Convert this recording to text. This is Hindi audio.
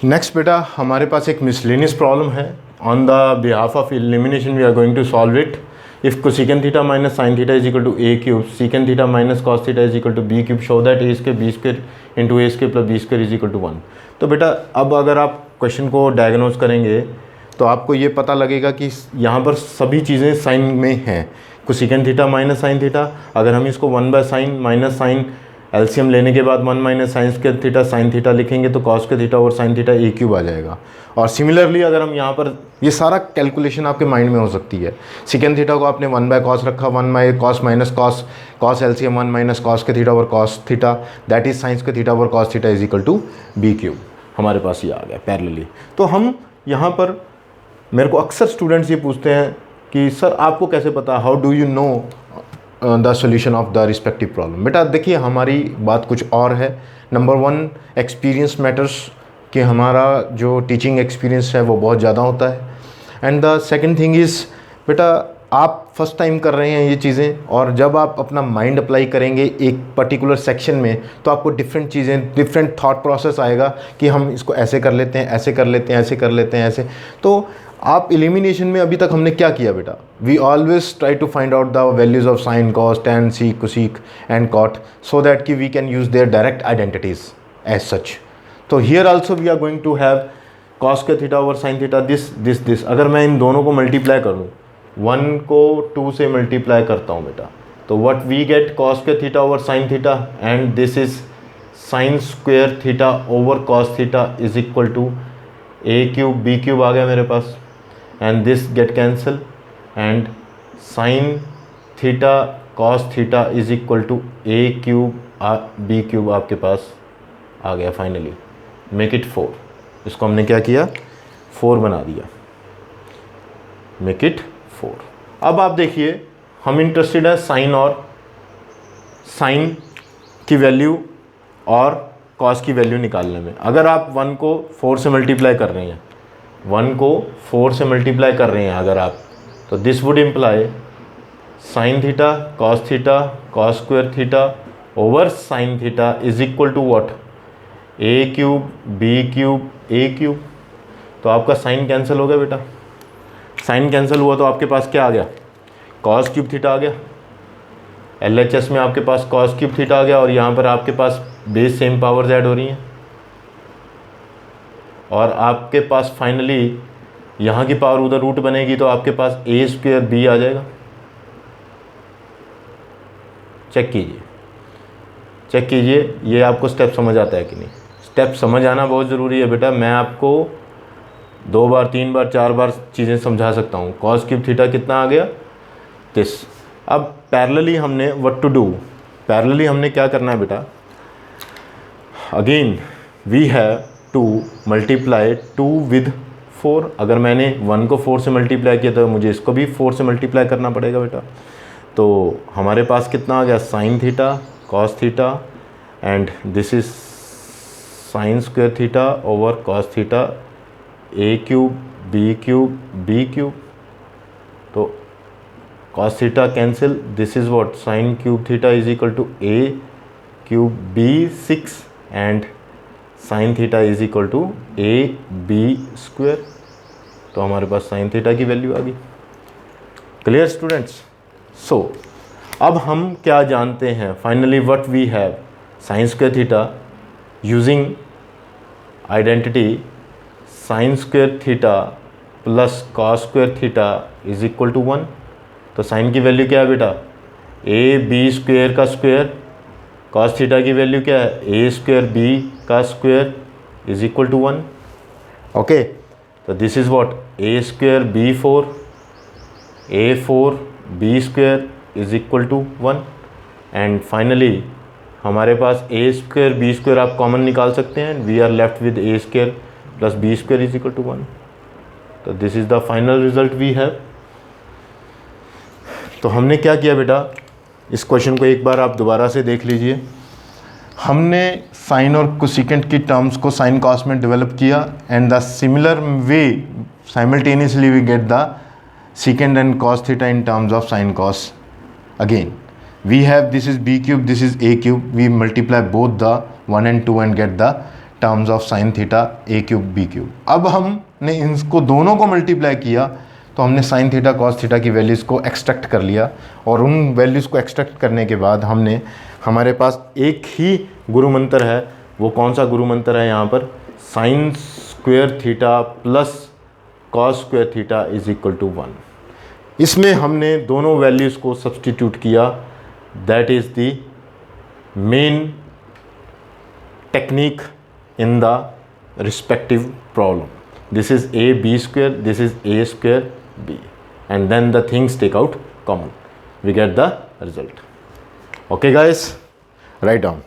नेक्स्ट बेटा हमारे पास एक मिसलेनियस प्रॉब्लम है. On the behalf of elimination we are going to solve it. If cosecant theta minus sine theta is equal to a cube, secant theta minus cos theta is equal to b cube, show that a square b square into a square plus b square is equal to 1. तो बेटा अब अगर आप क्वेश्चन को डायग्नोज करेंगे तो आपको ये पता लगेगा कि यहाँ पर सभी चीज़ें साइन में हैं. Cosecant theta minus sine theta, अगर हम इसको 1 by sine minus sine LCM लेने के बाद 1 minus sine square theta sine theta लिखेंगे तो कॉस के थीटा और साइन थीटा ए क्यूब आ जाएगा. और सिमिलरली अगर हम यहाँ पर ये सारा कैलकुलेशन आपके माइंड में हो सकती है. सेकेंड थीटा को आपने 1 बाय कॉस रखा, 1 by cos minus cos, cos LCM 1 minus cos के थीटा और cos theta that is sines के थीटा और cos theta is equal to b cube. हमारे पास ये आ गया पैरेलली. तो हम यहाँ पर, मेरे को अक्सर स्टूडेंट्स ये पूछते हैं कि सर आपको कैसे पता, how do you know the solution of the respective problem. बेटा देखिए हमारी बात कुछ और है. नंबर 1 एक्सपीरियंस मैटर्स, कि हमारा जो टीचिंग एक्सपीरियंस है वो बहुत ज़्यादा होता है. And the second thing is बेटा आप फर्स्ट टाइम कर रहे हैं ये चीज़ें, और जब आप अपना माइंड अप्लाई करेंगे एक पर्टिकुलर सेक्शन में तो आपको डिफरेंट चीज़ें, डिफरेंट थॉट प्रोसेस आएगा कि हम इसको ऐसे कर लेते हैं, ऐसे कर लेते हैं, ऐसे कर लेते हैं, ऐसे. तो आप एलिमिनेशन में अभी तक हमने क्या किया बेटा, we always try to find out the values of sign cos tan sec cosec and cot so that कि we can use their direct identities as such. तो here also we are going to have cos के theta over sign theta this. अगर मैं इन दोनों को मल्टीप्लाई कर दूँ, 1 को 2 से मल्टीप्लाई करता हूँ बेटा, तो व्हाट वी गेट कॉस के theta over sign theta and this is sin square theta over cos theta is equal to a cube b cube आ गया मेरे पास. And this get cancel and sin theta cos theta is equal to a cube b cube आपके पास आ गया फाइनली. Make it 4. इसको हमने क्या किया, 4 बना दिया. Make it 4. अब आप देखिए हम इंटरेस्टेड है साइन और साइन की वैल्यू और कॉस की वैल्यू निकालने में. अगर आप 1 को 4 से मल्टीप्लाई कर रहे हैं, 1 को 4 से मल्टीप्लाई कर रहे हैं अगर आप, तो this would imply sine theta cos square theta over sign theta is equal to what, a cube b cube a cube. तो आपका साइन कैंसिल हो गया बेटा. साइन कैंसिल हुआ तो आपके पास क्या आ गया, कॉस क्यूब थीटा आ गया. LHS में आपके पास कॉस क्यूब थीटा आ गया और यहाँ पर आपके पास बेस सेम पावर्स ऐड हो रही हैं और आपके पास फाइनली यहाँ की पावर उधर रूट बनेगी तो आपके पास ए स्क्वायर बी आ जाएगा. चेक कीजिए ये आपको स्टेप समझ आता है कि नहीं. स्टेप समझ आना बहुत ज़रूरी है बेटा. मैं आपको 2 बार 3 बार 4 बार चीज़ें समझा सकता हूँ. कॉस क्यूब थीटा कितना आ गया, दिस. अब पैरेलली हमने व्हाट टू डू, पैरेलली हमने क्या करना है बेटा, again we have to multiply 2 with 4. अगर मैंने 1 को 4 से मल्टीप्लाई किया तो मुझे इसको भी 4 से मल्टीप्लाई करना पड़ेगा बेटा. तो हमारे पास कितना आ गया, sine theta cos theta and this is sine square theta over cos theta, a cube b cube. तो cos theta cancel, this is what sin cube theta is equal to a cube b 6 and sin theta is equal to a b square. तो हमारे पास sin theta की वैल्यू आ गई. Clear students. सो अब हम क्या जानते हैं, finally what we have, sin square theta using identity sin square theta plus cos square theta is equal to 1. तो साइन की वैल्यू क्या है बेटा, ए बी स्क्वेयर का स्क्वेयर. कॉस थीटा की वैल्यू क्या है, ए स्क्वेयर बी का square is equal to 1. Okay, तो this is what, a square b 4 a 4 b square is equal to 1. And finally हमारे पास ए स्क्वेयर बी स्क्वेयर आप कॉमन निकाल सकते हैं. We are left with a square plus b square is equal to 1. तो this is the final result we have. तो हमने क्या किया बेटा, इस क्वेश्चन को एक बार आप दोबारा से देख लीजिए. हमने साइन और कोसेकेंट की टर्म्स को साइन कॉस में डेवलप किया and the similar way simultaneously we get the secant and cos theta in terms of sign cos. Again we have, this is b cube, this is a cube. We multiply both the 1 and 2 and get the terms of sine theta a cube b cube. अब हमने इनको दोनों को मल्टीप्लाई किया तो हमने साइन थीटा कॉस थीटा की वैल्यूज़ को एक्सट्रैक्ट कर लिया, और उन वैल्यूज़ को एक्सट्रैक्ट करने के बाद हमने, हमारे पास एक ही गुरु मंत्र है। वो कौन सा गुरु मंत्र है यहाँ पर? Sine square theta plus cos square theta is equal to 1। इसमें हमने दोनों वैल्यूज़ को सब्सटीट्यूट किया। That is the main technique in the respective problem. This is a b square, this is a square b, and then the things take out common, we get the result. Okay guys, write down.